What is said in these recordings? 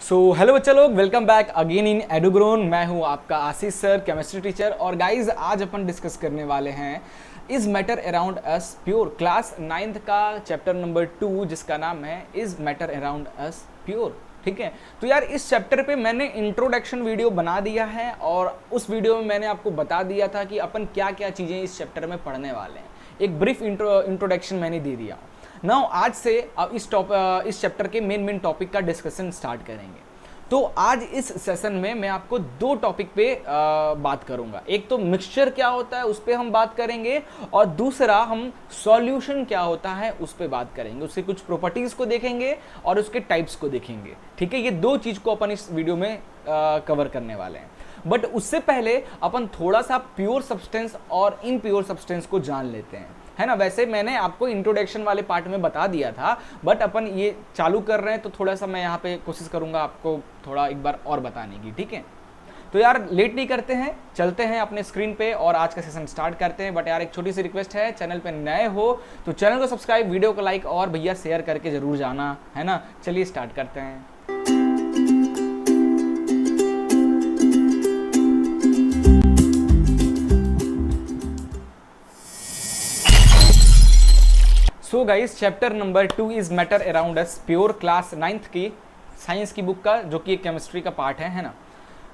So hello बच्चा लोग, welcome back again in एडुग्रोन। मैं हूं आपका आशीष सर, केमिस्ट्री टीचर। और गाइज आज अपन डिस्कस करने वाले हैं is matter around us pure, class 9th का चैप्टर नंबर 2 जिसका नाम है is matter around us pure. ठीक है, तो यार इस चैप्टर पे मैंने इंट्रोडक्शन वीडियो बना दिया है और उस वीडियो में मैंने आपको बता दिया था कि अपन क्या क्या चीज़ें इस चैप्टर में पढ़ने वाले हैं। एक ब्रीफ इंट्रोडक्शन मैंने दे दिया। नाउ आज से अब इस चैप्टर के मेन टॉपिक का डिस्कशन स्टार्ट करेंगे। तो आज इस सेशन में मैं आपको दो टॉपिक पे बात करूंगा। एक तो मिक्सचर क्या होता है उस पर हम बात करेंगे, और दूसरा हम सॉल्यूशन क्या होता है उस पर बात करेंगे। उसके कुछ प्रॉपर्टीज को देखेंगे और उसके टाइप्स को देखेंगे। ठीक है, ये दो चीज को अपन इस वीडियो में कवर करने वाले हैं। बट उससे पहले अपन थोड़ा सा प्योर सब्सटेंस और इम्प्योर सब्सटेंस को जान लेते हैं, है ना। वैसे मैंने आपको इंट्रोडक्शन वाले पार्ट में बता दिया था, बट अपन ये चालू कर रहे हैं तो थोड़ा सा मैं यहाँ पे कोशिश करूंगा आपको थोड़ा एक बार और बताने की। ठीक है, तो यार लेट नहीं करते हैं, चलते हैं अपने स्क्रीन पे और आज का सेशन स्टार्ट करते हैं। बट यार एक छोटी सी रिक्वेस्ट है, चैनल पे नए हो तो चैनल को सब्सक्राइब, वीडियो को लाइक और भैया शेयर करके जरूर जाना, है ना। चलिए स्टार्ट करते हैं। So guys, chapter number 2 is matter around us pure, class 9th की साइंस की बुक का, जो कि एक केमिस्ट्री का पार्ट है ना।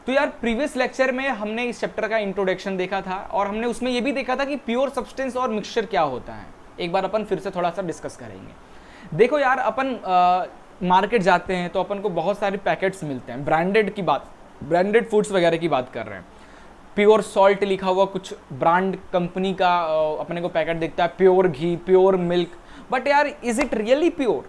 तो यार प्रीवियस लेक्चर में हमने इस चैप्टर का इंट्रोडक्शन देखा था और हमने उसमें ये भी देखा था कि प्योर सब्सटेंस और मिक्सचर क्या होता है। एक बार अपन फिर से थोड़ा सा डिस्कस करेंगे। देखो यार, अपन मार्केट जाते हैं तो अपन को बहुत सारे पैकेट्स मिलते हैं। ब्रांडेड फूड्स वगैरह की बात कर रहे हैं। प्योर सॉल्ट लिखा हुआ कुछ ब्रांड कंपनी का अपने को पैकेट दिखता है, pure ghee, pure milk. But यार इज इट रियली प्योर,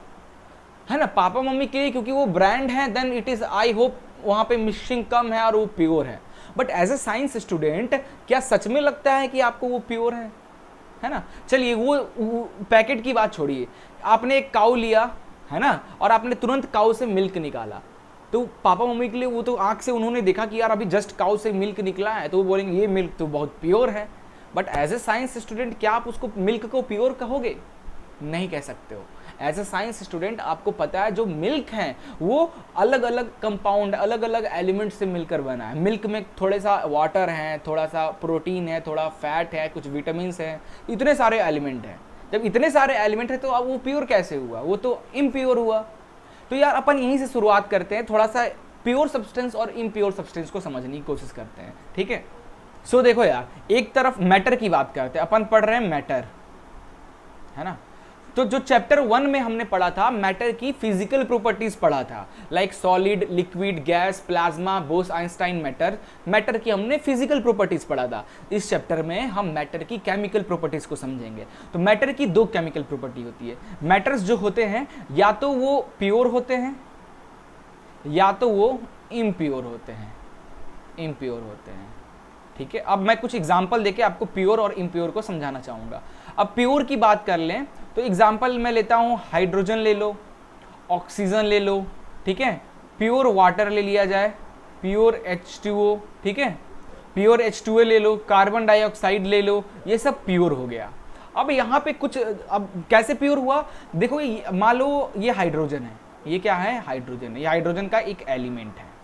है ना। पापा मम्मी के लिए क्योंकि वो ब्रांड है, then it is, I hope वहां पे मिक्सिंग कम है और वो प्योर है। But as a science student क्या सच में लगता है कि आपको वो प्योर है ना। चलिए वो पैकेट की बात छोड़िए, आपने एक काऊ लिया, है ना, और आपने तुरंत काऊ से मिल्क निकाला, तो पापा मम्मी के लिए वो तो आंख से उन्होंने देखा कि यार अभी जस्ट काऊ से मिल्क निकला है, तो वो बोलेंगे ये मिल्क तो बहुत प्योर है। But as a science student क्या आप उसको मिल्क को प्योर कहोगे? नहीं कह सकते हो। एज ए साइंस स्टूडेंट आपको पता है जो मिल्क है वो अलग अलग कंपाउंड, अलग अलग एलिमेंट से मिलकर बना है। मिल्क में थोड़े सा वाटर है, थोड़ा सा प्रोटीन है, थोड़ा फैट है, कुछ विटामिन है, इतने सारे एलिमेंट हैं। जब इतने सारे एलिमेंट है तो अब वो प्योर कैसे हुआ? वो तो इम्प्योर हुआ। तो यार अपन यहीं से शुरुआत करते हैं, थोड़ा सा प्योर सब्सटेंस और इम्प्योर सब्सटेंस को समझने की कोशिश करते हैं। ठीक है, सो देखो यार, एक तरफ मैटर की बात करते हैं, अपन पढ़ रहे हैं मैटर, है ना। तो जो चैप्टर 1 में हमने पढ़ा था, मैटर की फिजिकल प्रॉपर्टीज पढ़ा था, like solid, liquid, gas, plasma, Bose Einstein matter की हमने फिजिकल प्रॉपर्टीज पढ़ा था। इस चैप्टर में हम मैटर की केमिकल प्रॉपर्टीज को समझेंगे। तो मैटर की दो केमिकल प्रॉपर्टी होती है। मैटर्स जो होते हैं या तो वो प्योर होते हैं या तो वो इम्प्योर होते हैं। ठीक है, अब मैं कुछ एग्जाम्पल देके आपको प्योर और इम्प्योर को समझाना चाहूंगा। अब प्योर की बात कर लें तो एग्जाम्पल मैं लेता हूं, हाइड्रोजन ले लो, ऑक्सीजन ले लो, ठीक है, प्योर वाटर ले लिया जाए, प्योर H2O, ठीक है, प्योर H2O ले लो, कार्बन डाइऑक्साइड ले लो, ये सब प्योर हो गया। अब यहाँ पे कुछ, अब कैसे प्योर हुआ? देखो मान लो ये हाइड्रोजन है, ये क्या है? हाइड्रोजन है, ये हाइड्रोजन का एक एलिमेंट है।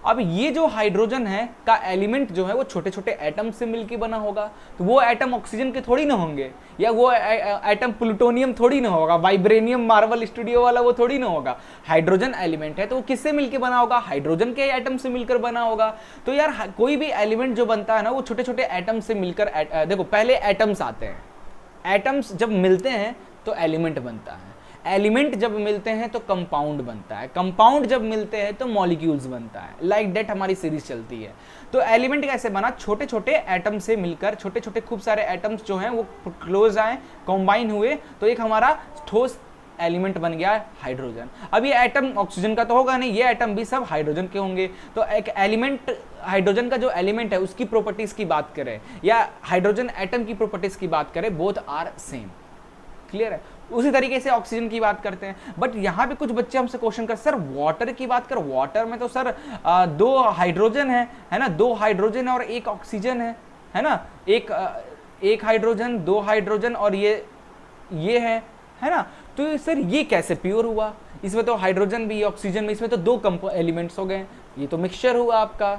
अब ये जो हाइड्रोजन है का एलिमेंट जो है वो छोटे छोटे एटम से मिलके बना होगा, तो वो एटम ऑक्सीजन के थोड़ी ना होंगे, या वो एटम प्लूटोनियम थोड़ी ना होगा, वाइब्रेनियम मार्वल स्टूडियो वाला वो थोड़ी ना होगा। हाइड्रोजन एलिमेंट है तो वो किससे मिलके बना होगा? हाइड्रोजन के एटम से मिलकर बना होगा। तो यार कोई भी एलिमेंट जो बनता है ना वो छोटे छोटे एटम से मिलकर, देखो पहले एटम्स आते हैं, एटम्स जब मिलते हैं तो एलिमेंट बनता है, एलिमेंट जब मिलते हैं तो कंपाउंड बनता है, कंपाउंड जब मिलते हैं तो मॉलिक्यूल्स बनता है। लाइक दैट हमारी सीरीज चलती है। तो एलिमेंट कैसे बना? छोटे छोटे एटम से मिलकर, छोटे छोटे खूब सारे एटम्स जो हैं वो क्लोज आए, कंबाइन हुए, तो एक हमारा ठोस एलिमेंट बन गया हाइड्रोजन। अब ये एटम ऑक्सीजन का तो होगा नहीं, ये एटम भी सब हाइड्रोजन के होंगे। तो एक एलिमेंट, हाइड्रोजन का जो एलिमेंट है उसकी प्रॉपर्टीज की बात करें या हाइड्रोजन एटम की प्रॉपर्टीज की बात करें, बोथ आर सेम। क्लियर है? उसी तरीके से ऑक्सीजन की बात करते हैं। बट यहाँ पे कुछ बच्चे हमसे क्वेश्चन कर, सर वाटर की बात कर, वाटर में तो सर दो हाइड्रोजन है ना, दो हाइड्रोजन और एक ऑक्सीजन है ना, एक हाइड्रोजन, दो हाइड्रोजन और ये है ना। तो सर ये कैसे प्योर हुआ? इसमें तो हाइड्रोजन भी, ऑक्सीजन भी, इसमें तो दो एलिमेंट्स हो गए, ये तो मिक्सचर हुआ आपका।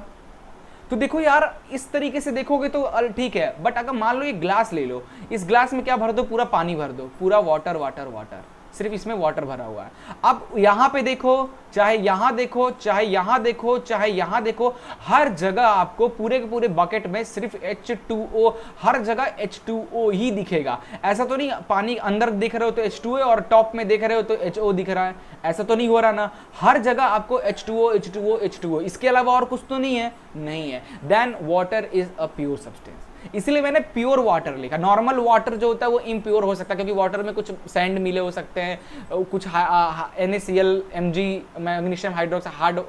तो देखो यार इस तरीके से देखोगे तो ठीक है, बट अगर मान लो ये ग्लास ले लो, इस ग्लास में क्या भर दो, पूरा पानी भर दो, पूरा वाटर वाटर वाटर, सिर्फ इसमें वाटर भरा हुआ है। अब यहां पे देखो, चाहे यहां देखो, चाहे यहां देखो, चाहे यहां देखो, हर जगह आपको पूरे के पूरे बकेट में सिर्फ H2O, हर जगह H2O ही दिखेगा। ऐसा तो नहीं पानी अंदर दिख रहे हो तो H2O और टॉप में देख रहे हो तो HO दिख रहा है, ऐसा तो नहीं हो रहा ना। हर जगह आपको H2O H2O H2O, इसके अलावा और कुछ तो नहीं है, नहीं है। Then water is a pure substance, इसलिए मैंने प्योर वाटर लिखा। नॉर्मल वाटर जो होता है वो इम्प्योर हो सकता है, क्योंकि वाटर में कुछ सैंड मिले हो सकते हैं, कुछ NaCl Mg magnesium hydroxide hard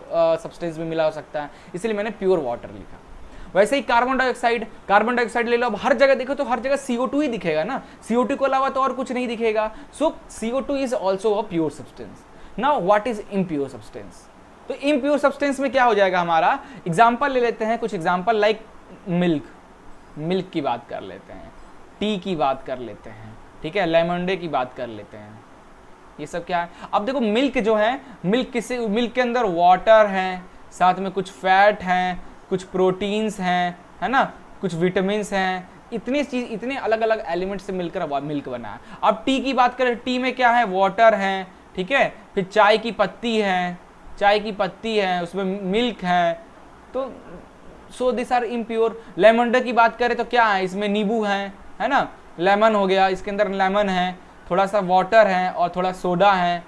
substance भी मिला हो सकता है, इसलिए मैंने प्योर वाटर लिखा। वैसे ही कार्बन डाइऑक्साइड ले लो, अब हर जगह देखो तो हर जगह CO2 ही दिखेगा ना, CO2 के अलावा तो और कुछ नहीं दिखेगा। सो CO2 is also a pure substance. Now what is impure substance? तो इम्प्योर सब्सटेंस में क्या हो जाएगा हमारा, एग्जाम्पल ले लेते हैं, कुछ एग्जाम्पल लाइक मिल्क की बात कर लेते हैं, टी की बात कर लेते हैं, ठीक है, लेमन की बात कर लेते हैं, ये सब क्या है। अब देखो मिल्क जो है, मिल्क के अंदर वाटर है, साथ में कुछ फैट हैं, कुछ प्रोटीन्स हैं, है ना, कुछ विटामिन्स हैं, इतने अलग अलग एलिमेंट से मिलकर मिल्क बना है। अब टी की बात करें, टी में क्या है, वाटर है, ठीक है, फिर चाय की पत्ती है, उसमें मिल्क है, तो so this are impure. Lemon की बात करें तो क्या है, इसमें नींबू है ना, लेमन हो गया, इसके अंदर लेमन है, थोड़ा सा वाटर है और थोड़ा सोडा है,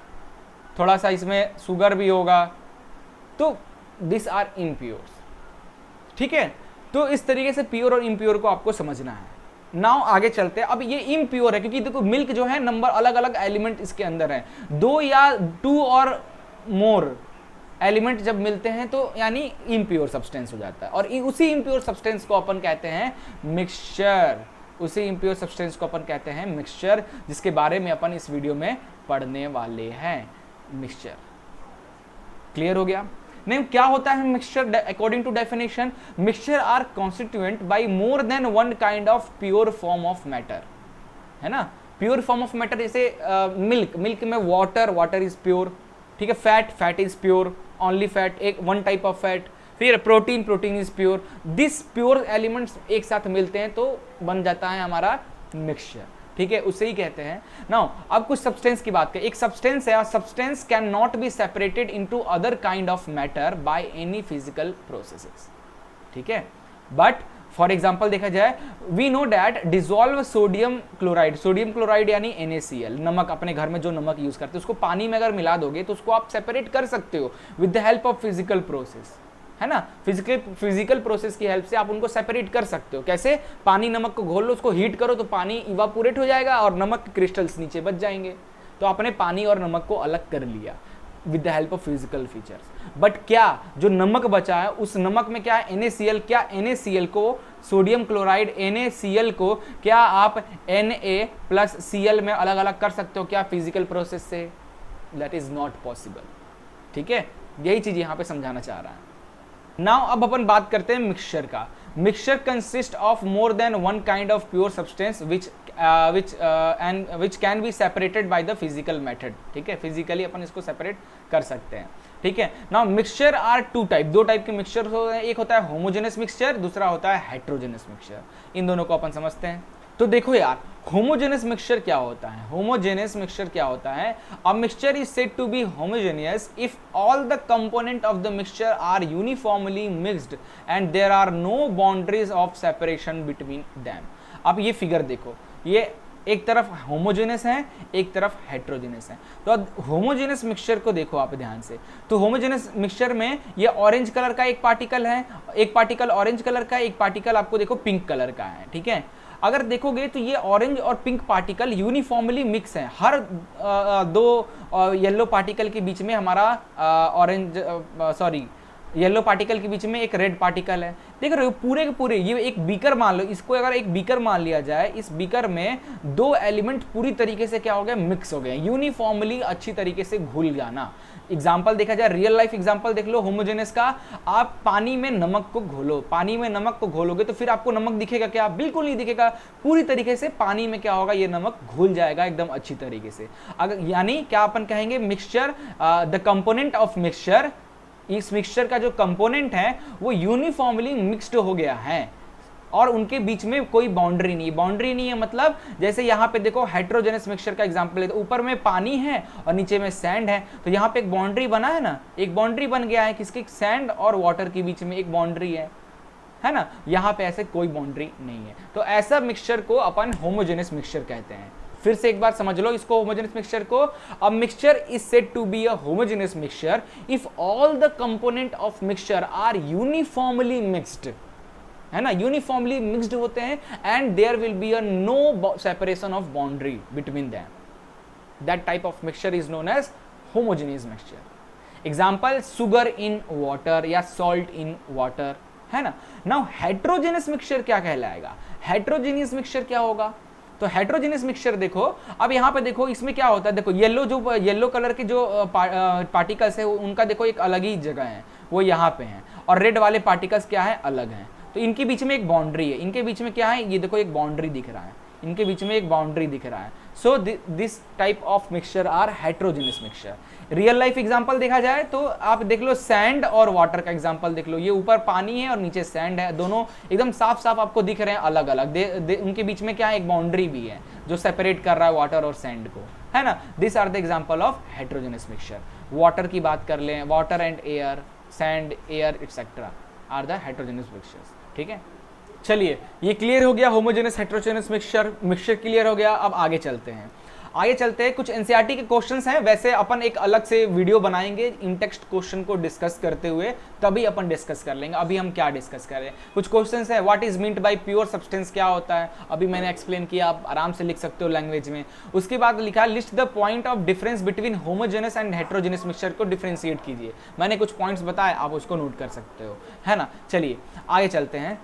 थोड़ा सा इसमें शुगर भी होगा, तो दिस आर इम्प्योर, ठीक है। तो इस तरीके से प्योर और इम्प्योर को आपको समझना है। नाउ आगे चलते हैं। अब ये इम्प्योर है क्योंकि देखो मिल्क जो है नंबर अलग अलग एलिमेंट इसके अंदर है, 2 या 2 और मोर एलिमेंट जब मिलते हैं तो यानी इम्प्योर सब्सटेंस हो जाता है, और उसी इम्प्योर सब्सटेंस को अपन कहते हैं मिक्सचर। उसी इम्प्योर सब्सटेंस को अपन कहते हैं मिक्सचर, जिसके बारे में अपन इस वीडियो में पढ़ने वाले हैं। मिक्सचर क्लियर हो गया? नहीं, क्या होता है mixture? According to definition, mixture are constituent by more than one kind of pure form of matter, है ना। प्योर फॉर्म ऑफ मैटर जैसे मिल्क में वाटर इज प्योर, ठीक है, fat is pure, only fat, एक वन टाइप ऑफ फैट, फिर protein is pure. This pure elements एक साथ मिलते हैं तो बन जाता है हमारा मिक्सचर, ठीक है, उसे ही कहते हैं। नाउ अब कुछ सब्सटेंस की बात करें। एक सब्सटेंस है, substance can not be separated into other kind of matter by any physical processes, ठीक है। बट फॉर एग्जाम्पल देखा जाए, we know that dissolve sodium chloride यानी NaCl, नमक, अपने घर में जो नमक यूज करते हैं उसको पानी में अगर मिला दोगे तो उसको आप सेपरेट कर सकते हो with the help of physical process, है ना। फिजिकल प्रोसेस की हेल्प से आप उनको सेपरेट कर सकते हो। कैसे? पानी नमक को घोल लो, उसको हीट करो तो पानी इवापोरेट हो जाएगा और नमक के क्रिस्टल्स नीचे बच जाएंगे। तो आपने पानी और नमक को अलग कर लिया with the help of physical features. But क्या जो नमक बचा है उस नमक में क्या है NaCl, क्या NaCl को, सोडियम क्लोराइड NaCl को क्या आप Na+Cl में अलग अलग कर सकते हो क्या फिजिकल प्रोसेस से? दैट इज नॉट पॉसिबल, ठीक है। यही चीज यहां पे समझाना चाह रहा है। नाउ अब अपन बात करते हैं मिक्सचर का। Mixture consist of more than one kind of pure substance which can be separated by the physical method, ठीक है, फिजिकली अपन इसको सेपरेट कर सकते हैं, ठीक है। नाउ मिक्सचर आर दो टाइप के मिक्सचर होते हैं, एक होता है होमोजेनस मिक्सचर, दूसरा होता है हेट्रोजेनस मिक्सचर। इन दोनों को अपन समझते हैं। तो देखो यार, होमोजेनस मिक्सचर क्या होता है? होमोजेनस मिक्सचर क्या होता है? A mixture is said to be homogeneous if all the component of the mixture are uniformly mixed and there are no boundaries of separation between them. अब ये फिगर देखो, ये एक तरफ होमोजेनस है, एक तरफ हेट्रोजेनस है। तो अब होमोजेनस मिक्सचर को देखो आप ध्यान से, तो होमोजेनस मिक्सचर में ये ऑरेंज कलर का एक पार्टिकल है, एक पार्टिकल ऑरेंज कलर का, एक पार्टिकल आपको देखो पिंक कलर का है, ठीक है। अगर देखोगे तो ये ऑरेंज और पिंक पार्टिकल यूनिफॉर्मली मिक्स हैं। हर दो येलो पार्टिकल के बीच में हमारा येलो पार्टिकल के बीच में एक रेड पार्टिकल है। देख रहे हो पूरे के पूरे, ये एक बीकर मान लो, इसको अगर एक बीकर मान लिया जाए, इस बीकर में 2 एलिमेंट पूरी तरीके से क्या हो गए, मिक्स हो गए, यूनिफॉर्मली अच्छी तरीके से घुल जाना। एग्जाम्पल देखा जाए, रियल लाइफ एग्जाम्पल देख लो होमोजेनस का। आप पानी में नमक को घोलो, पानी में नमक को घोलोगे तो फिर आपको नमक दिखेगा क्या? बिल्कुल नहीं दिखेगा। पूरी तरीके से पानी में क्या होगा, ये नमक घुल जाएगा एकदम अच्छी तरीके से। अगर यानी क्या अपन कहेंगे, mixture, the component of mixture, इस मिक्सचर का जो कंपोनेंट है वो यूनिफॉर्मली मिक्स्ड हो गया है और उनके बीच में कोई बाउंड्री नहीं है। बाउंड्री नहीं है मतलब जैसे यहाँ पे देखो हेट्रोजेनस मिक्सचर का एग्जांपल है, तो ऊपर में पानी है और नीचे में सैंड है, तो यहाँ पे एक बाउंड्री बना है ना, एक बाउंड्री बन गया है किसके, सैंड और वाटर के बीच में एक बाउंड्री है ना। यहाँ पे ऐसे कोई बाउंड्री नहीं है, तो ऐसा मिक्सचर को अपन होमोजेनस मिक्सचर कहते हैं। फिर से एक बार समझ लो इसको, होमोजेनस मिक्सचर को। A mixture is said to be a homogeneous mixture if all the component of mixture are uniformly mixed, है ना, यूनिफॉर्मली मिक्स्ड होते हैं and there will be a no separation of boundary between them. That type of mixture is known as homogeneous mixture. Example, sugar in water या salt in water, है ना। Now heterogeneous mixture क्या कहलाएगा? Heterogeneous mixture क्या होगा? तो heterogeneous mixture देखो, अब यहाँ पे देखो इसमें क्या होता है, देखो येलो कलर के जो पार्टिकल्स है उनका देखो एक अलग ही जगह है, वो यहाँ पे हैं, और रेड वाले पार्टिकल्स क्या है, अलग हैं। तो इनके बीच में एक बाउंड्री है, इनके बीच में क्या है, ये देखो एक बाउंड्री दिख रहा है, इनके बीच में एक बाउंड्री दिख रहा है। So this type of mixture are heterogeneous mixture. Real life example देखा जाए तो आप देख लो, सैंड और वाटर का एग्जांपल देख लो, ये ऊपर पानी है और नीचे सैंड है, दोनों एकदम साफ साफ आपको दिख रहे हैं अलग अलग। उनके बीच में क्या है, एक बाउंड्री भी है जो सेपरेट कर रहा है वाटर और सैंड को, है ना। This are the example of heterogeneous mixture. Water की बात कर लें, water and air, sand, air etcetera are the heterogeneous mixtures. ठीक है, चलिए ये क्लियर हो गया, होमोजेनस हेट्रोजेनस मिक्सचर क्लियर हो गया। अब आगे चलते हैं, कुछ एनसीईआरटी के क्वेश्चंस हैं, वैसे अपन एक अलग से वीडियो बनाएंगे इन टेक्स्ट क्वेश्चन को डिस्कस करते हुए, तभी अपन डिस्कस कर लेंगे। अभी हम क्या डिस्कस कर रहे हैं, कुछ क्वेश्चंस हैं, what is meant by pure substance क्या होता है, अभी मैंने एक्सप्लेन किया, आप आराम से लिख सकते हो लैंग्वेज में। उसके बाद लिखा list the point of difference between homogeneous and heterogeneous mixture को डिफरेंशिएट कीजिए। मैंने कुछ पॉइंट्स बताए, आप उसको नोट कर सकते हो, है ना। चलिए आगे चलते हैं,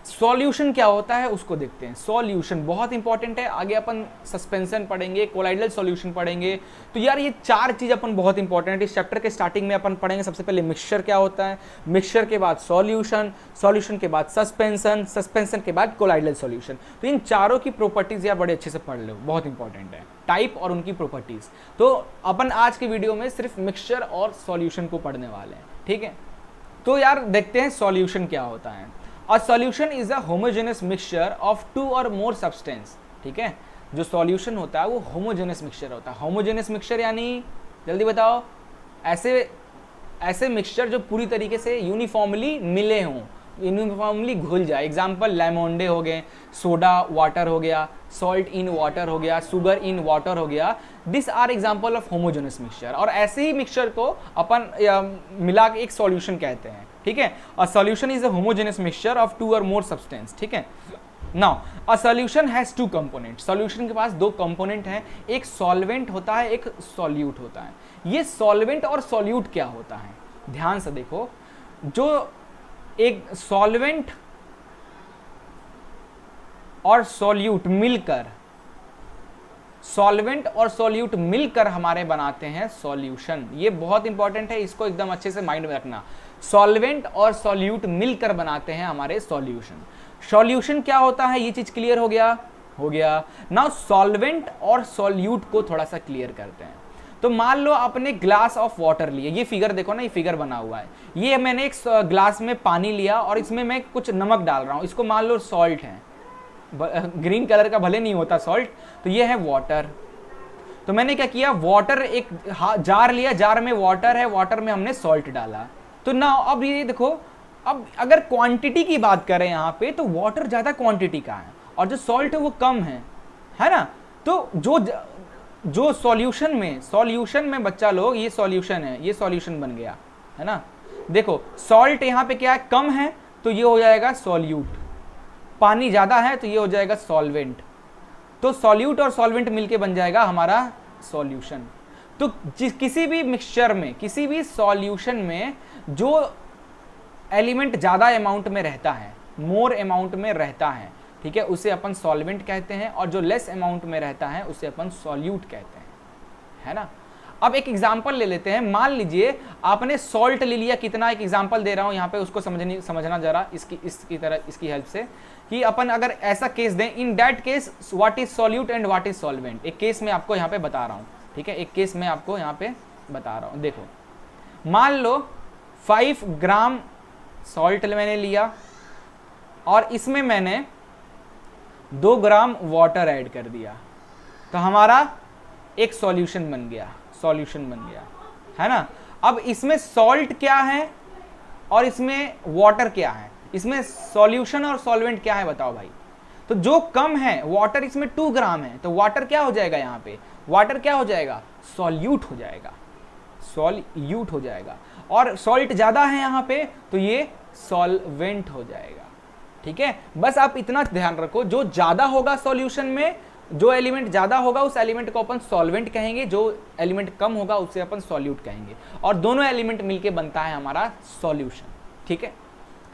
सॉल्यूशन क्या होता है उसको देखते हैं। सॉल्यूशन बहुत इंपॉर्टेंट है, आगे अपन सस्पेंशन पढ़ेंगे, कोलाइडल सॉल्यूशन पढ़ेंगे। तो यार ये चार चीज अपन बहुत इंपॉर्टेंट है, इस चैप्टर के स्टार्टिंग में अपन पढ़ेंगे। सबसे पहले मिक्सचर क्या होता है, मिक्सचर के बाद सॉल्यूशन, सॉल्यूशन के बाद सस्पेंशन, सस्पेंशन के बाद कोलाइडल सॉल्यूशन। तो इन चारों की प्रॉपर्टीज यार बड़े अच्छे से पढ़ लो, बहुत इंपॉर्टेंट है, टाइप और उनकी प्रॉपर्टीज। तो अपन आज की वीडियो में सिर्फ मिक्सचर और सॉल्यूशन को पढ़ने वाले हैं, ठीक है। तो यार देखते हैं सॉल्यूशन क्या होता है। A solution is a homogeneous mixture of two or more substance, ठीक है। जो सॉल्यूशन होता है वो होमोजेनस मिक्सचर होता है। होमोजेनस मिक्सचर यानी जल्दी बताओ, ऐसे मिक्सचर जो पूरी तरीके से यूनिफॉर्मली मिले हों, यूनिफॉर्मली घुल जाए। एग्जाम्पल लेमोंडे हो गए, सोडा वाटर हो गया, सॉल्ट इन वाटर हो गया, शुगर इन वाटर हो गया। This are example of homogeneous mixture. और ऐसे ही मिक्सचर को अपन मिला के एक सॉल्यूशन कहते हैं, ठीक है। A solution is a homogeneous mixture of two और मोर सब्सटेंस, ठीक है। Now a solution has two component. Solution के पास दो कंपोनेंट हैं, एक सॉल्वेंट होता है, एक सॉल्यूट होता है। ये सॉल्वेंट और सॉल्यूट क्या होता है, ध्यान से देखो। जो एक सॉल्वेंट और सॉल्यूट मिलकर हमारे बनाते हैं सॉल्यूशन। ये बहुत इंपॉर्टेंट है, इसको एकदम अच्छे से माइंड में रखना। सॉल्वेंट और सॉल्यूट मिलकर बनाते हैं हमारे सॉल्यूशन। सॉल्यूशन क्या होता है, ये चीज क्लियर हो गया। नाउ सॉल्वेंट और सॉल्यूट को थोड़ा सा क्लियर करते हैं। तो मान लो आपने ग्लास ऑफ वाटर लिया, ये फिगर देखो ना, ये फिगर बना हुआ है। ये मैंने एक ग्लास में पानी लिया और इसमें मैं कुछ नमक डाल रहा हूं, इसको मान लो सॉल्ट है, ग्रीन कलर का भले नहीं होता सॉल्ट, तो ये है वाटर। तो मैंने क्या किया, वाटर एक जार लिया, जार में वाटर है, वाटर में हमने सॉल्ट डाला। तो ना अब ये देखो, अब अगर क्वांटिटी की बात करें यहाँ पे, तो वाटर ज्यादा क्वांटिटी का है और जो सॉल्ट है वो कम है ना। तो जो सॉल्यूशन में बच्चा लोग, ये सॉल्यूशन है, ये सॉल्यूशन बन गया, है ना। देखो सॉल्ट यहाँ पे क्या है, कम है, तो ये हो जाएगा सॉल्यूट। पानी ज्यादा है तो ये हो जाएगा सॉल्वेंट। तो सॉल्यूट और सॉल्वेंट मिलके बन जाएगा हमारा सॉल्यूशन। तो किसी भी मिक्सचर में, किसी भी सॉल्यूशन में जो एलिमेंट ज्यादा अमाउंट में रहता है, मोर अमाउंट में रहता है, ठीक है, उसे अपन सॉल्वेंट कहते हैं। और जो लेस अमाउंट में रहता है उसे अपन सॉल्यूट कहते हैं, है ना। अब एक एग्जांपल ले लेते हैं, मान लीजिए आपने सॉल्ट ले लिया, कितना, एक एग्जांपल दे रहा हूं यहाँ पे, उसको समझना जरा इसकी हेल्प से, कि अपन अगर ऐसा केस दें, in that case what is solute and what is solvent. एक केस में आपको यहाँ पे बता रहा हूँ, ठीक है, एक केस में आपको यहाँ पे बता रहा हूँ। देखो मान लो 5 ग्राम सॉल्ट मैंने लिया और इसमें मैंने 2 ग्राम वाटर ऐड कर दिया, तो हमारा एक सॉल्यूशन बन गया, है ना। अब इसमें सॉल्ट क्या है और इसमें वाटर क्या है, इसमें सॉल्यूशन और सॉल्वेंट क्या है बताओ भाई। तो जो कम है वाटर, इसमें 2 ग्राम है, तो वाटर क्या हो जाएगा, यहाँ पे वाटर क्या हो जाएगा, सॉल्यूट हो जाएगा, सॉल्यूट हो जाएगा। और सॉल्ट ज्यादा है यहाँ पे, तो ये सॉल्वेंट हो जाएगा, ठीक है। बस आप इतना ध्यान रखो, जो ज्यादा होगा सॉल्यूशन में, जो एलिमेंट ज्यादा होगा उस एलिमेंट को अपन सॉल्वेंट कहेंगे, जो एलिमेंट कम होगा उसे अपन सॉल्यूट कहेंगे, और दोनों एलिमेंट मिलके बनता है हमारा सॉल्यूशन, ठीक है।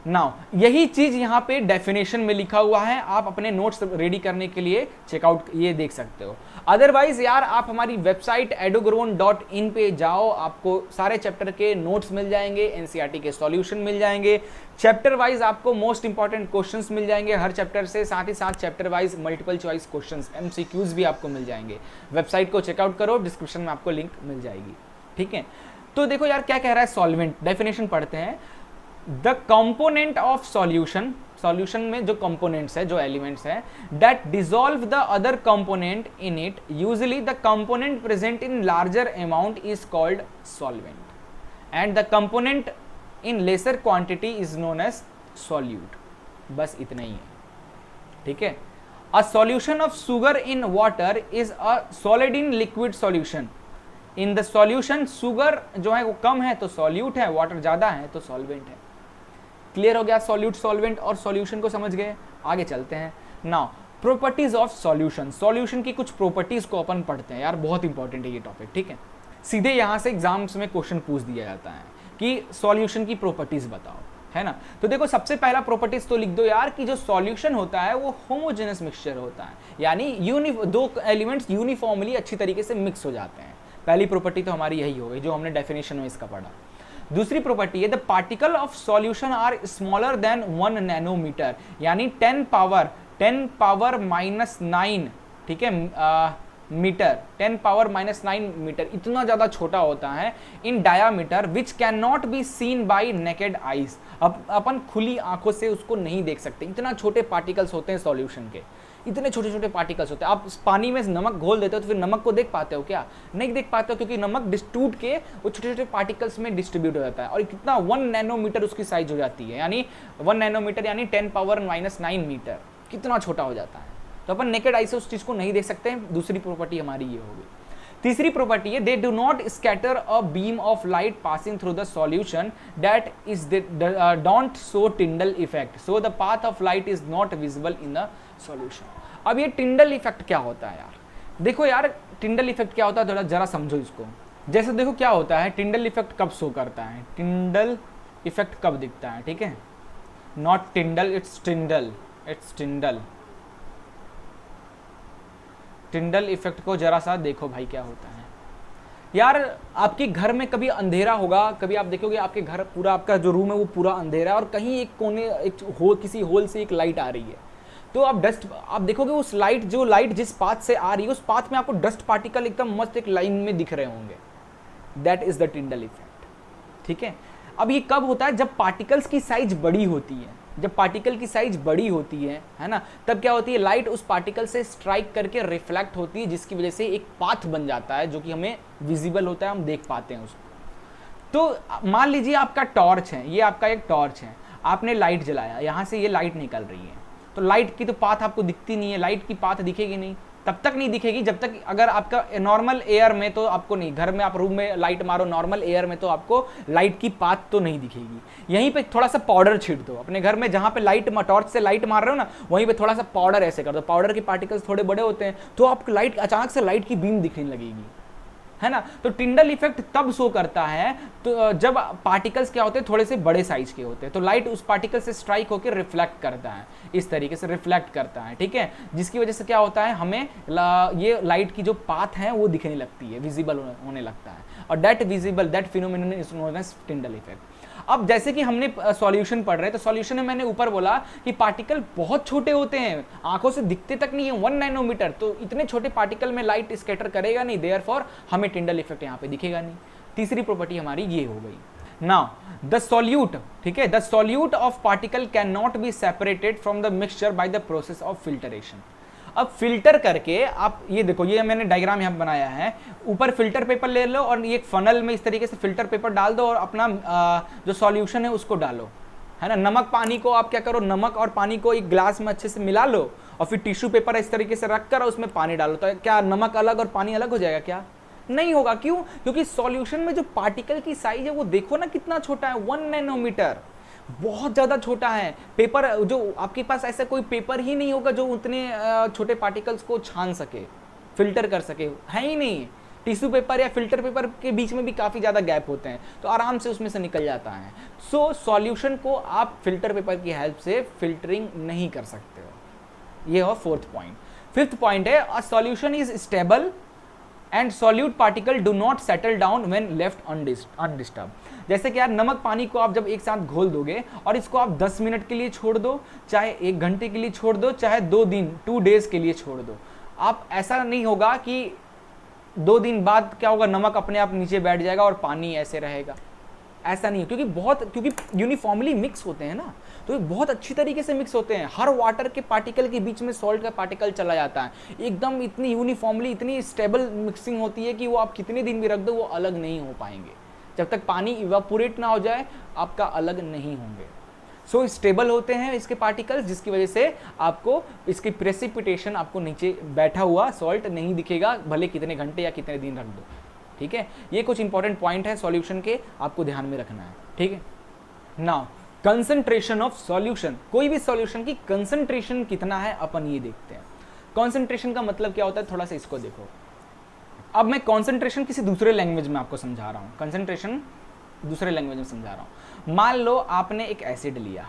नाउ यही चीज यहाँ पे डेफिनेशन में लिखा हुआ है, आप अपने नोट्स रेडी करने के लिए चेकआउट ये देख सकते हो। अदरवाइज यार आप हमारी वेबसाइट edugrown.in पे जाओ, आपको सारे चैप्टर के नोट्स मिल जाएंगे, एनसीईआरटी के सॉल्यूशन मिल जाएंगे, चैप्टर वाइज आपको मोस्ट इंपॉर्टेंट क्वेश्चंस मिल जाएंगे हर चैप्टर से, साथ ही साथ chapter wise multiple choice questions, MCQs भी आपको मिल जाएंगे। वेबसाइट को चेकआउट करो, डिस्क्रिप्शन में आपको लिंक मिल जाएगी, ठीक है। तो देखो यार क्या कह रहा है सॉल्वेंट, डेफिनेशन पढ़ते हैं। The component of solution, solution में जो कंपोनेंट्स है, जो एलिमेंट्स है, that dissolve the other component in it, usually the component present in larger amount is called solvent and the component in lesser quantity is known as solute. बस इतना ही है, ठीक है। A solution of sugar in water is a solid in liquid solution. In the solution sugar जो है वो कम है तो सॉल्यूट है, वाटर ज्यादा है तो सॉल्वेंट है। क्लियर हो गया, सॉल्यूट, सॉल्वेंट और सॉल्यूशन को समझ गए। आगे चलते हैं। Now properties of solution, solution की कुछ प्रॉपर्टीज को अपन पढ़ते हैं यार, बहुत इंपॉर्टेंट है ये टॉपिक, ठीक है। सीधे यहां से एग्जाम्स में क्वेश्चन पूछ दिया जाता है कि सॉल्यूशन की प्रॉपर्टीज बताओ, है ना। तो देखो सबसे पहला प्रॉपर्टीज तो लिख दो यार कि जो सॉल्यूशन होता है वो होमोजेनस मिक्सचर होता है, यानी दो एलिमेंट्स यूनिफॉर्मली अच्छी तरीके से मिक्स हो जाते हैं। पहली प्रॉपर्टी तो हमारी यही हो गई जो हमने डेफिनेशन में इसका पढ़ा। दूसरी प्रॉपर्टी है the particle of solution are smaller than 1 nanometer, यानी 10 पावर माइनस 9, ठीक है, मीटर, 10 पावर माइनस 9 मीटर, इतना ज्यादा छोटा होता है in diameter which can not be seen by naked eyes. अब अपन खुली आंखों से उसको नहीं देख सकते, इतना छोटे पार्टिकल्स होते हैं सॉल्यूशन के, इतने छोटे छोटे पार्टिकल्स होते हैं। आप पानी में नमक घोल देते हो तो फिर नमक को देख पाते हो क्या, नहीं देख पाते हो, क्योंकि नमक टूट के वो छोटे छोटे पार्टिकल्स में डिस्ट्रीब्यूट हो जाता है, और कितना 1 नैनोमीटर उसकी साइज हो जाती है, यानी 1 नैनोमीटर यानी 10 पावर माइनस 9 मीटर, कितना छोटा हो जाता है। तो अपन नेकेड आई से उस चीज को नहीं देख सकते हैं। दूसरी प्रॉपर्टी हमारी ये होगी। तीसरी प्रॉपर्टी है they do not scatter a beam of light passing through the solution that is don't show Tyndall effect, so the path of light is not visible in the solution. अब ये Tyndall effect क्या होता है यार, देखो यार Tyndall effect क्या होता है, थोड़ा जरा समझो इसको। जैसे देखो क्या होता है, टिंडल इफेक्ट कब शो करता है, टिंडल इफेक्ट कब दिखता है, ठीक है, not टिंडल, it's टिंडल, it's टिंडल। Tyndall effect को जरा सा देखो भाई क्या होता है यार। आपके घर में कभी अंधेरा होगा, कभी आप देखोगे आपके घर पूरा, आपका जो रूम है वो पूरा अंधेरा है और कहीं एक कोने किसी होल से एक लाइट आ रही है, तो आप देखोगे उस लाइट, जो लाइट जिस पाथ से आ रही है उस पाथ में आपको डस्ट पार्टिकल एकदम मस्त एक लाइन में दिख रहे होंगे, that is the Tyndall effect, ठीक है। अब ये कब होता है, जब पार्टिकल्स की साइज बड़ी होती है, जब पार्टिकल की साइज बड़ी होती है ना, तब क्या होती है, लाइट उस पार्टिकल से स्ट्राइक करके रिफ्लेक्ट होती है, जिसकी वजह से एक पाथ बन जाता है जो कि हमें विजिबल होता है, हम देख पाते हैं उसको। तो मान लीजिए आपका टॉर्च है, ये आपका एक टॉर्च है, आपने लाइट जलाया, यहां से ये लाइट निकल रही है, तो लाइट की तो पाथ आपको दिखती नहीं है, लाइट की पाथ दिखेगी नहीं, तब तक नहीं दिखेगी जब तक, अगर आपका नॉर्मल एयर में तो आपको नहीं, घर में आप रूम में लाइट मारो नॉर्मल एयर में तो आपको लाइट की पाथ तो नहीं दिखेगी। यहीं पे थोड़ा सा पाउडर छीट दो अपने घर में, जहां पे लाइट टॉर्च से लाइट मार रहे हो ना, वहीं पे थोड़ा सा पाउडर ऐसे कर दो, पाउडर के पार्टिकल्स थोड़े बड़े होते हैं, तो आपको लाइट, अचानक से लाइट की बीम दिखने लगेगी, है ना। तो टिंडल इफेक्ट तब शो करता है तो जब पार्टिकल्स क्या होते हैं, थोड़े से बड़े साइज के होते हैं, तो लाइट उस पार्टिकल से स्ट्राइक होकर रिफ्लेक्ट करता है, इस तरीके से रिफ्लेक्ट करता है, ठीक है, जिसकी वजह से क्या होता है, हमें ये लाइट की जो पाथ है वो दिखने लगती है, विजिबल होने लगता है। और that phenomenon is known as Tyndall effect. अब जैसे कि हमने सॉल्यूशन पढ़ रहे हैं, तो सॉल्यूशन में मैंने ऊपर बोला कि पार्टिकल बहुत छोटे होते हैं, आंखों से दिखते तक नहीं है, 1 नैनोमीटर, तो इतने छोटे पार्टिकल में लाइट स्कैटर करेगा नहीं, देयरफॉर हमें टिंडल इफेक्ट यहाँ पे दिखेगा नहीं। तीसरी प्रॉपर्टी हमारी ये हो गई। नाउ द सॉल्यूट, ठीक है, the solute of particle can not be separated from the mixture by the process of filtration. अब फिल्टर करके आप ये देखो, ये मैंने डायग्राम यहाँ बनाया है, ऊपर फिल्टर पेपर ले लो और ये फनल में इस तरीके से फिल्टर पेपर डाल दो और अपना जो सॉल्यूशन है उसको डालो, है ना। नमक पानी को आप क्या करो, नमक और पानी को एक ग्लास में अच्छे से मिला लो और फिर टिश्यू पेपर इस तरीके से रख कर उसमें पानी डालो, तो क्या नमक अलग और पानी अलग हो जाएगा? क्या नहीं होगा। क्यों? क्योंकि सॉल्यूशन में जो पार्टिकल की साइज है वो देखो ना कितना छोटा है, 1 नैनोमीटर, बहुत ज़्यादा छोटा है। पेपर, जो आपके पास ऐसा कोई पेपर ही नहीं होगा जो उतने छोटे पार्टिकल्स को छान सके, फिल्टर कर सके, है ही नहीं। टिश्यू पेपर या फिल्टर पेपर के बीच में भी काफ़ी ज़्यादा गैप होते हैं, तो आराम से उसमें से निकल जाता है। सो सॉल्यूशन को आप फिल्टर पेपर की हेल्प से फिल्टरिंग नहीं कर सकते हो। ये हो 4th पॉइंट। 5th पॉइंट है, a solution is stable and solute particle do not settle down when left undisturb. जैसे कि यार नमक पानी को आप जब एक साथ घोल दोगे और इसको आप 10 मिनट के लिए छोड़ दो, चाहे 1 घंटे के लिए छोड़ दो, चाहे 2 दिन 2 डेज के लिए छोड़ दो, आप ऐसा नहीं होगा कि 2 दिन बाद क्या होगा, नमक अपने आप नीचे बैठ जाएगा और पानी ऐसे रहेगा, ऐसा नहीं है। क्योंकि यूनिफॉर्मली मिक्स होते हैं ना, तो ये बहुत अच्छी तरीके से मिक्स होते हैं। हर वाटर के पार्टिकल के बीच में सॉल्ट का पार्टिकल चला जाता है, एकदम इतनी यूनिफॉर्मली, इतनी स्टेबल मिक्सिंग होती है कि वो आप कितने दिन भी रख दो वो अलग नहीं हो पाएंगे। जब तक पानी इवापोरेट ना हो जाए आपका अलग नहीं होंगे। सो स्टेबल होते हैं इसके पार्टिकल्स, जिसकी वजह से आपको इसकी प्रेसिपिटेशन, आपको नीचे बैठा हुआ सॉल्ट नहीं दिखेगा, भले कितने घंटे या कितने दिन रख दो। ठीक है, ये कुछ इंपॉर्टेंट पॉइंट है सॉल्यूशन के, आपको ध्यान में रखना है। ठीक है, नाउ कंसंट्रेशन ऑफ सॉल्यूशन, कोई भी सॉल्यूशन की कंसंट्रेशन कितना है अपन ये देखते हैं। कंसंट्रेशन का मतलब क्या होता है, थोड़ा सा इसको देखो। अब मैं कंसंट्रेशन किसी दूसरे लैंग्वेज में आपको समझा रहा हूं, कंसंट्रेशन दूसरे लैंग्वेज में समझा रहा हूं। मान लो आपने एक एसिड लिया,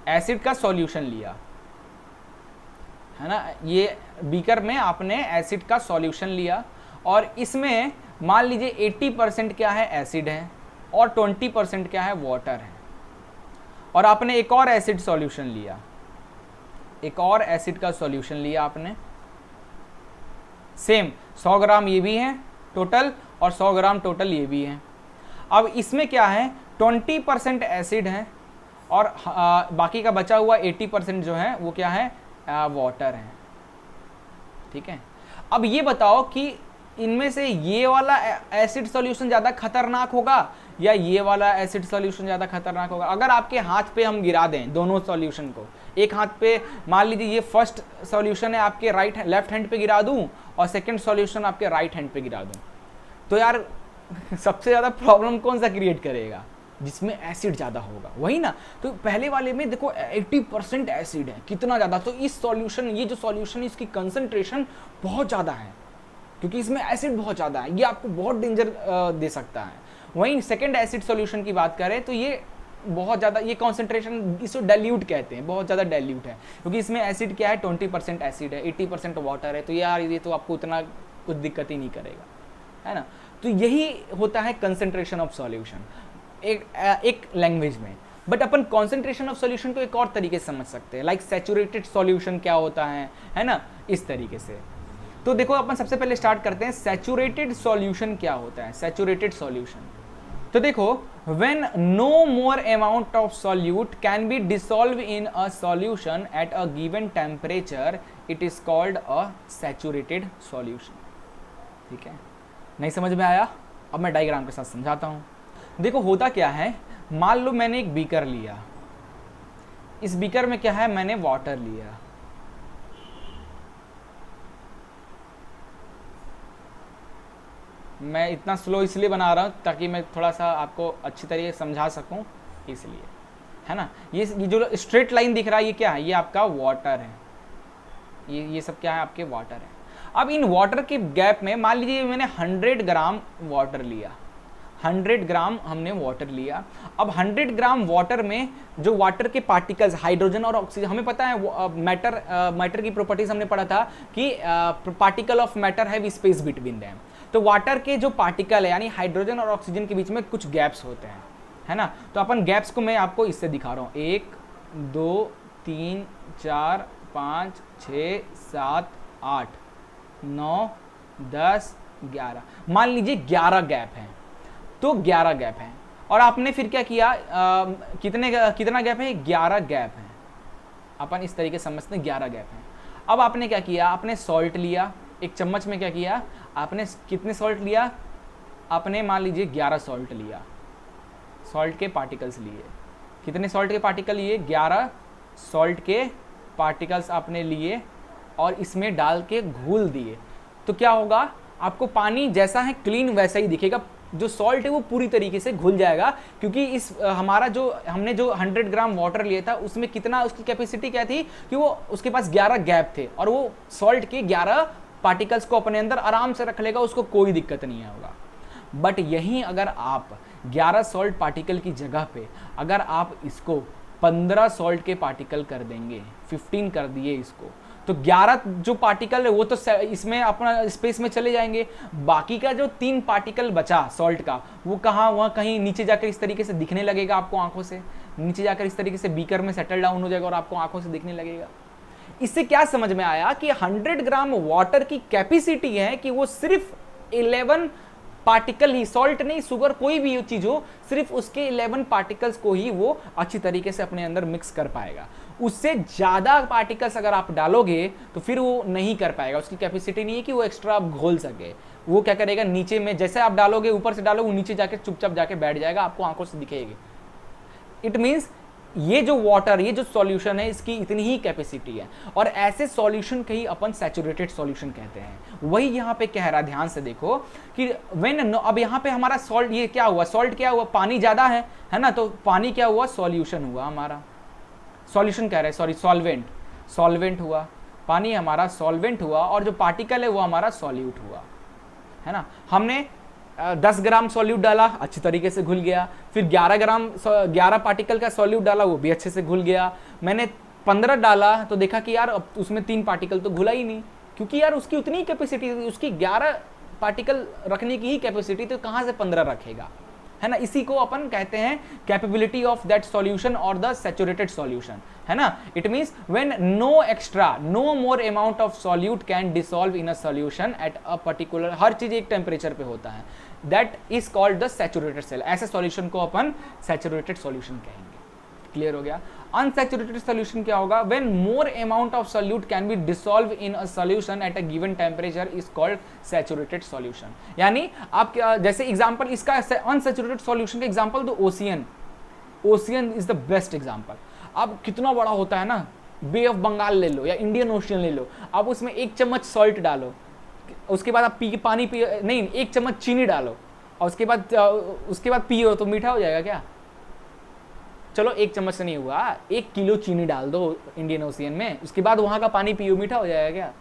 एसिड का सॉल्यूशन लिया, है ना, ये बीकर में आपने एसिड का सॉल्यूशन लिया और इसमें मान लीजिए 80% क्या है, एसिड है और 20% क्या है, वाटर है। और आपने एक और एसिड सॉल्यूशन लिया, एक और एसिड का सॉल्यूशन लिया आपने, सेम 100 ग्राम ये भी है टोटल और 100 ग्राम टोटल ये भी है। अब इसमें क्या है, 20% एसिड है और बाकी का बचा हुआ 80% जो है वो क्या है, वाटर है। ठीक है, अब ये बताओ कि इनमें से ये वाला एसिड सॉल्यूशन ज़्यादा खतरनाक होगा या ये वाला एसिड सॉल्यूशन ज़्यादा खतरनाक होगा। अगर आपके हाथ पे हम गिरा दें दोनों सॉल्यूशन को, एक हाथ पे मान लीजिए ये फर्स्ट सॉल्यूशन है आपके लेफ्ट हैंड पे गिरा दूं और सेकंड सॉल्यूशन आपके राइट हैंड पे गिरा दूं, तो यार सबसे ज़्यादा प्रॉब्लम कौन सा क्रिएट करेगा, जिसमें एसिड ज़्यादा होगा, वही ना। तो पहले वाले में देखो 80% एसिड है, कितना ज़्यादा, तो इस सॉल्यूशन, ये जो सॉल्यूशन है इसकी कंसंट्रेशन बहुत ज़्यादा है क्योंकि इसमें एसिड बहुत ज़्यादा है, ये आपको बहुत डेंजर दे सकता है। वहीं सेकंड एसिड सॉल्यूशन की बात करें तो ये बहुत ज़्यादा, ये कॉन्सेंट्रेशन इसको डाइल्यूट कहते हैं, बहुत ज़्यादा डाइल्यूट है क्योंकि इसमें एसिड क्या है, 20% एसिड है, 80% वाटर है, तो यार ये तो आपको उतना कुछ दिक्कत ही नहीं करेगा, है ना। तो यही होता है कंसेंट्रेशन ऑफ सॉल्यूशन एक लैंग्वेज में। But upon concentration of solution को एक और तरीके से समझ सकते हैं, लाइक सैचुरेटेड सॉल्यूशन क्या होता है ना, इस तरीके से। तो देखो अपन सबसे पहले स्टार्ट करते हैं, सैचुरेटेड सॉल्यूशन क्या होता है। सैचुरेटेड सॉल्यूशन, तो देखो, when no more amount of solute can be dissolve in a solution at a given temperature, it is called a saturated solution. ठीक है, नहीं समझ में आया? अब मैं डायग्राम के साथ समझाता हूं। देखो होता क्या है, मान लो मैंने एक बीकर लिया, इस बीकर में क्या है, मैंने वाटर लिया, मैं इतना स्लो इसलिए बना रहा हूँ ताकि मैं थोड़ा सा आपको अच्छी तरीके से समझा सकूँ, इसलिए, है ना। ये जो स्ट्रेट लाइन दिख रहा है ये क्या है, ये आपका वाटर है, ये सब क्या है, आपके वाटर है। अब इन वाटर के गैप में मान लीजिए मैंने 100 ग्राम वाटर लिया, 100 ग्राम हमने वाटर लिया। अब 100 ग्राम वाटर में जो वाटर के पार्टिकल्स हाइड्रोजन और ऑक्सीजन, हमें पता है मैटर की प्रॉपर्टीज हमने पढ़ा था कि particle of matter have space between them. तो वाटर के जो पार्टिकल है यानी हाइड्रोजन और ऑक्सीजन के बीच में कुछ गैप्स होते हैं, है ना। तो अपन गैप्स को मैं आपको इससे दिखा रहा हूँ, 1 2 3 4 5 6 7 8 9 10 11, मान लीजिए 11 गैप हैं, तो 11 गैप हैं। और आपने फिर क्या किया, कितना गैप है, 11 गैप हैं। अपन इस तरीके से समझते हैं 11 गैप हैं। अब आपने क्या किया, आपने सॉल्ट लिया, एक चम्मच में क्या किया आपने, कितने सॉल्ट लिया आपने, मान लीजिए 11 सॉल्ट लिया, सॉल्ट के पार्टिकल्स लिए। कितने सॉल्ट के पार्टिकल लिए, 11 सॉल्ट के पार्टिकल्स आपने लिए और इसमें डाल के घोल दिए। तो क्या होगा, आपको पानी जैसा है क्लीन वैसा ही दिखेगा, जो सॉल्ट है वो पूरी तरीके से घुल जाएगा, क्योंकि इस हमारा जो हमने जो 100 ग्राम वाटर लिया था उसमें कितना, उसकी कैपेसिटी क्या थी कि वो उसके पास 11 गैप थे और वो सॉल्ट के 11 पार्टिकल्स को अपने अंदर आराम से रख लेगा, उसको कोई दिक्कत नहीं होगा। बट यहीं अगर आप 11 सॉल्ट पार्टिकल की जगह पे अगर आप इसको 15 सॉल्ट के पार्टिकल कर देंगे, 15 कर दिए इसको, तो 11 जो पार्टिकल है वो तो इसमें अपना स्पेस में चले जाएंगे, बाकी का जो 3 पार्टिकल बचा सॉल्ट का वो कहाँ, वहाँ कहीं नीचे जाकर इस तरीके से दिखने लगेगा आपको आंखों से, नीचे जाकर इस तरीके से बीकर में सेटल डाउन हो जाएगा और आपको आंखों से दिखने लगेगा। इससे क्या समझ में आया कि 100 ग्राम वाटर की कैपेसिटी है कि वो सिर्फ 11 पार्टिकल ही, सॉल्ट नहीं शुगर कोई भी चीज हो, सिर्फ उसके 11 पार्टिकल्स को ही वो अच्छी तरीके से अपने अंदर मिक्स कर पाएगा। उससे ज्यादा पार्टिकल्स अगर आप डालोगे तो फिर वो नहीं कर पाएगा, उसकी कैपेसिटी नहीं है कि वो एक्स्ट्रा आप घोल सके। वो क्या करेगा, नीचे में जैसे आप डालोगे, ऊपर से डालोगे, वो नीचे जाके चुपचाप जाके बैठ जाएगा, आपको आंखों से दिखेगी। इट मीन्स ये जो वाटर, ये जो सॉल्यूशन है, इसकी इतनी ही कैपेसिटी है, और ऐसे सॉल्यूशन के ही अपन सैचुरेटेड सॉल्यूशन कहते हैं। वही यहाँ पे कह रहा है, ध्यान से देखो कि व्हेन, अब यहाँ पे हमारा सॉल्ट, ये क्या हुआ, सॉल्ट क्या हुआ, पानी ज्यादा है ना, तो पानी क्या हुआ, सॉल्यूशन हुआ हमारा, सॉल्यूशन कह रहे हैं, सॉरी सॉल्वेंट हुआ, पानी हमारा सॉल्वेंट हुआ, और जो पार्टिकल है वो हमारा सॉल्यूट हुआ, है ना। हमने 10 ग्राम सॉल्यूट डाला, अच्छी तरीके से घुल गया। फिर 11 पार्टिकल का सॉल्यूट डाला, वो भी अच्छे से घुल गया। मैंने 15 डाला तो देखा कि यार अब उसमें 3 पार्टिकल तो घुला ही नहीं, क्योंकि यार उसकी उतनी ही कैपेसिटी थी, उसकी 11 पार्टिकल रखने की ही कैपेसिटी, तो कहाँ से 15 रखेगा, है ना। इसी को अपन कहते हैं कैपेबिलिटी ऑफ दैट सॉल्यूशन और द सैचुरेटेड सॉल्यूशन, है ना। It means when no more amount of solute can dissolve in a solution at a particular, हर चीज एक टेम्परेचर पे होता है, that is called the saturated cell. ऐसे सॉल्यूशन को अपन सैचुरेटेड सॉल्यूशन कहेंगे। क्लियर हो गया। अनसैचुरेटेड सॉल्यूशन क्या होगा, when more amount of solute can be dissolve in a solution at a given temperature is called saturated solution. यानी आप जैसे एग्जांपल इसका अनसैचुरेटेड सॉल्यूशन का एग्जांपल दो, ocean is the best example. अब कितना बड़ा होता है ना, बे ऑफ बंगाल ले लो या इंडियन ओशियन ले लो, आप उसमें 1 चम्मच सॉल्ट डालो, उसके बाद आप पानी पियो, नहीं 1 चम्मच चीनी डालो, और उसके बाद पियो, तो मीठा हो जाएगा क्या? चलो 1 चम्मच से नहीं हुआ, 1 किलो चीनी डाल दो इंडियन ओशियन में, उसके बाद वहां का पानी पियो, मीठा हो जाएगा क्या?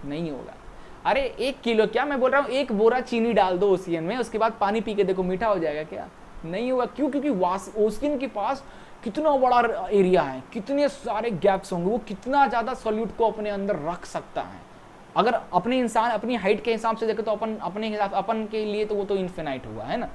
नहीं होगा। अरे 1 किलो क्या, मैं बोल रहा हूँ 1 बोरा चीनी डाल दो ओशियन में, उसके बाद पानी पी के देखो, मीठा हो जाएगा क्या? नहीं होगा। क्यों? क्योंकि ओशियन के पास कितना बड़ा एरिया है, कितने सारे गैप्स होंगे, वो कितना ज्यादा सॉल्यूट को अपने अंदर रख सकता है। अगर अपने इंसान अपनी हाइट के हिसाब से देखे तो अपन के लिए तो वो तो इन्फिनाइट हुआ, है ना।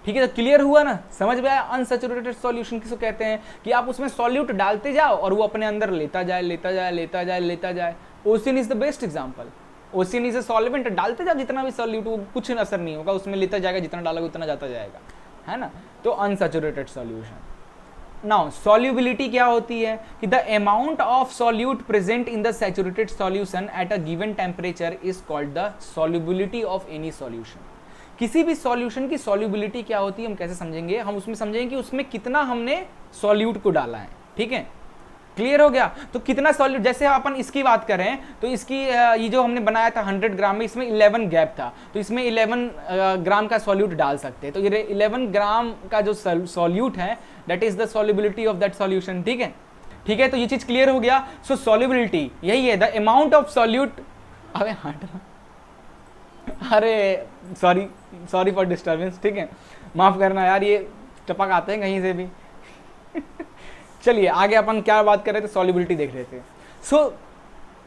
ठीक है, तो क्लियर हुआ ना, समझ में आया। अनसैचुरेटेड सॉल्यूशन किसको कहते हैं कि आप उसमें सॉल्यूट डालते जाओ और वो अपने अंदर लेता जाए। Ocean is the best example. Ocean is a solvent, डालते जाओ जितना भी सॉल्यूट, वो कुछ असर नहीं होगा, उसमें लेता जाएगा, जितना डालोगे उतना जाता जाएगा, है ना। तो अनसैचुरेटेड सॉल्यूशन। नाउ सॉल्युबिलिटी क्या होती है कि the amount of solute present in the saturated solution at a given temperature is called the solubility of any solution. किसी भी सॉल्यूशन की सॉल्युबिलिटी क्या होती है हम कैसे समझेंगे, हम उसमें समझेंगे कि उसमें कितना हमने सॉल्यूट को डाला है। ठीक है, क्लियर हो गया। तो कितना सॉल्यूट, जैसे अपन इसकी बात करें तो इसकी ये जो हमने बनाया था 100 ग्राम में, इसमें 11 गैप था, तो इसमें 11 ग्राम का सॉल्यूट डाल सकते हैं। तो ये 11 ग्राम का जो सॉल्यूट है that is the solubility of that solution. ठीक है, तो ये चीज क्लियर हो गया। सो सॉल्युबिलिटी यही है, द अमाउंट ऑफ सॉल्यूट। अरे सॉरी फॉर डिस्टर्बेंस। ठीक है, माफ करना यार, ये टपक आते हैं कहीं से भी। चलिए आगे अपन क्या बात कर रहे थे, सॉल्युबिलिटी देख रहे थे। सो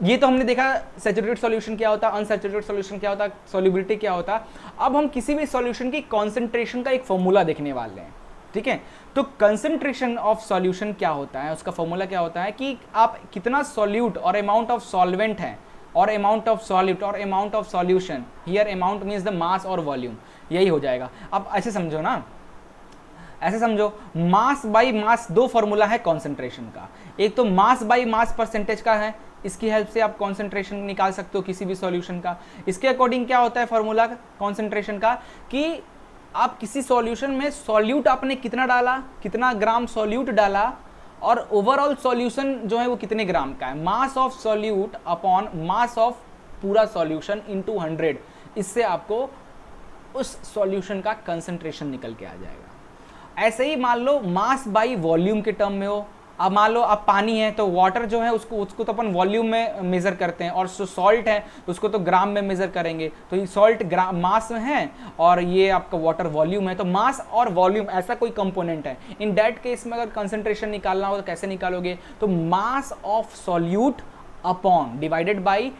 ये तो हमने देखा सैचुरेटेड सॉल्यूशन क्या होता है, अनसैचुरेटेड सॉल्यूशन क्या होता है, सॉल्युबिलिटी क्या होता है। अब हम किसी भी सॉल्यूशन की कॉन्सेंट्रेशन का एक फॉर्मूला देखने वाले हैं, ठीक है। तो कंसंट्रेशन ऑफ सॉल्यूशन क्या होता है, उसका फॉर्मूला क्या होता है कि आप कितना सॉल्यूट और अमाउंट ऑफ सॉल्वेंट है और अमाउंट ऑफ सॉल्यूट और amount of solution, here amount means the mass और वॉल्यूम, यही हो जाएगा। अब ऐसे समझो ना, ऐसे समझो, मास बाई मास दो फॉर्मूला है कॉन्सेंट्रेशन का। एक तो मास बाई मास परसेंटेज का है, इसकी हेल्प से आप कॉन्सेंट्रेशन निकाल सकते हो किसी भी सॉल्यूशन का। इसके अकॉर्डिंग क्या होता है फॉर्मूला कॉन्सेंट्रेशन का कि आप किसी सॉल्यूशन में सॉल्यूट आपने कितना डाला, कितना ग्राम सॉल्यूट डाला, और ओवरऑल सॉल्यूशन जो है वो कितने ग्राम का है। Mass of solute upon mass of पूरा सॉल्यूशन इनटू 100, इससे आपको उस सॉल्यूशन का कंसंट्रेशन निकल के आ जाएगा। ऐसे ही मान लो मास बाई वॉल्यूम के टर्म में हो। अब मान लो अब पानी है तो वाटर जो है उसको तो अपन वॉल्यूम में मेजर करते हैं, और जो सॉल्ट है उसको तो ग्राम में मेजर करेंगे। तो ये सॉल्ट ग्राम मास में है और ये आपका वाटर वॉल्यूम है। तो मास और वॉल्यूम ऐसा कोई कंपोनेंट है। इन दैट केस में अगर कंसंट्रेशन निकालना हो तो कैसे निकालोगे, तो mass of solute upon divided by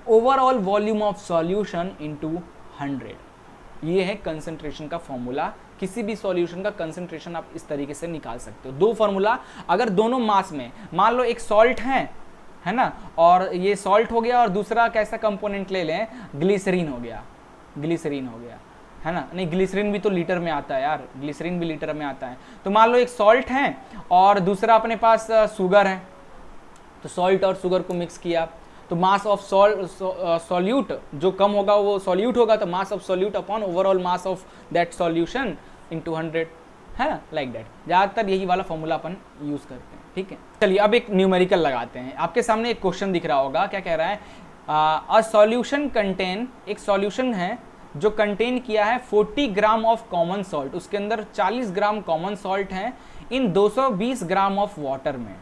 overall volume of solution into 100। ये है कंसंट्रेशन का फॉर्मूला। किसी भी सॉल्यूशन का कंसंट्रेशन आप इस तरीके से निकाल सकते हो। दो फॉर्मूला, अगर दोनों मास में मान लो एक सॉल्ट है ना, और ये सॉल्ट हो गया, और दूसरा कैसा कंपोनेंट ले लें, ग्लिसरीन हो गया, ग्लिसरीन हो गया, है ना। नहीं, ग्लिसरीन भी तो लीटर में आता है यार, ग्लिसरीन भी लीटर में आता है। तो मान लो एक सॉल्ट है और दूसरा अपने पास शुगर है, तो सॉल्ट और शुगर को मिक्स किया, तो मास ऑफ सॉल्यूट जो कम होगा वो सॉल्यूट होगा, तो mass of solute upon overall mass of that solution into 100, है ना, लाइक दैट। ज़्यादातर यही वाला फॉर्मूला अपन यूज़ करते हैं, ठीक है। चलिए अब एक न्यूमेरिकल लगाते हैं। आपके सामने एक क्वेश्चन दिख रहा होगा, क्या कह रहा है, अ सॉल्यूशन कंटेन, एक सॉल्यूशन है जो कंटेन किया है 40 ग्राम ऑफ कॉमन सॉल्ट, उसके अंदर 40 ग्राम कॉमन सॉल्ट है इन 220 ग्राम ऑफ वाटर में।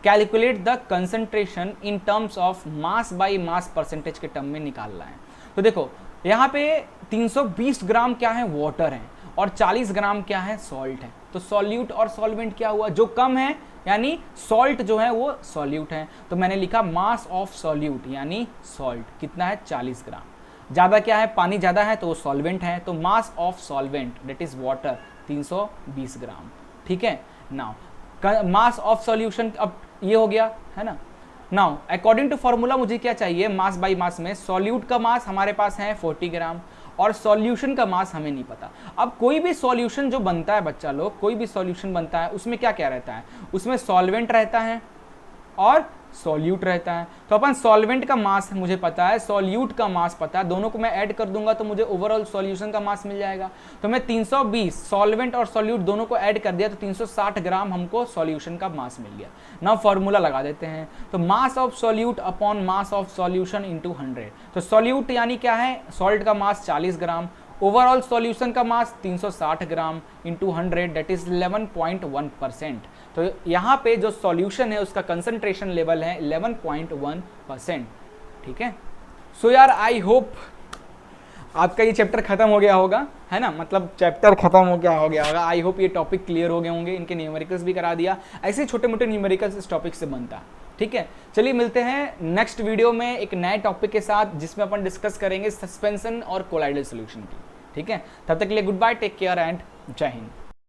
Calculate the concentration in terms of mass by mass percentage के टर्म में निकालना है। तो देखो यहाँ पे 320 ग्राम क्या है, वाटर है, और 40 ग्राम क्या है, सॉल्ट है। तो सॉल्यूट और सॉल्वेंट क्या हुआ, जो कम है यानी सॉल्ट जो है वो सॉल्यूट है। तो मैंने लिखा मास ऑफ सॉल्यूट यानी सॉल्ट कितना है, 40 ग्राम। ज़्यादा क्या है, पानी ज़्यादा है तो वो सॉल्वेंट है, तो mass of solvent that is water 320 ग्राम, ठीक है। नाउ मास ऑफ सॉल्यूशन अब ये हो गया, है ना। नाउ अकॉर्डिंग टू फॉर्मूला मुझे क्या चाहिए, मास बाई मास में सॉल्यूट का मास हमारे पास है 40 ग्राम और सॉल्यूशन का मास हमें नहीं पता। अब कोई भी सॉल्यूशन जो बनता है बच्चा लोग, कोई भी सॉल्यूशन बनता है उसमें क्या क्या रहता है, उसमें सॉल्वेंट रहता है और सॉल्यूट रहता है। तो अपन सॉल्वेंट का मास मुझे पता है, सॉल्यूट का मास पता है, दोनों को मैं ऐड कर दूंगा तो मुझे ओवरऑल सॉल्यूशन का मास मिल जाएगा। तो मैं 320 सॉल्वेंट और सॉल्यूट दोनों को ऐड कर दिया तो 360 ग्राम हमको सॉल्यूशन का मास मिल गया। नाउ फॉर्मूला लगा देते हैं। तो mass of solute upon mass of solution into 100। तो सॉल्यूट यानी क्या है, सॉल्ट का मास 40 ग्राम, ओवरऑल सॉल्यूशन का मास 360 ग्राम इंटू 100 दैट इज 11.1%। तो यहाँ पे जो सॉल्यूशन है उसका कंसंट्रेशन लेवल है 11.1%, ठीक है। सो यार आई होप आपका ये चैप्टर खत्म हो गया होगा, है ना, मतलब चैप्टर खत्म हो गया होगा। आई होप ये टॉपिक क्लियर हो गए होंगे, इनके न्यूमेरिकल्स भी करा दिया। ऐसे छोटे मोटे न्यूमेरिकल्स इस टॉपिक से बनता है, ठीक है। चलिए मिलते हैं नेक्स्ट वीडियो में एक नए टॉपिक के साथ जिसमें अपन डिस्कस करेंगे सस्पेंशन और कोलाइडल सॉल्यूशन की, ठीक है। तब तक के लिए good bye, take care and जय हिंद।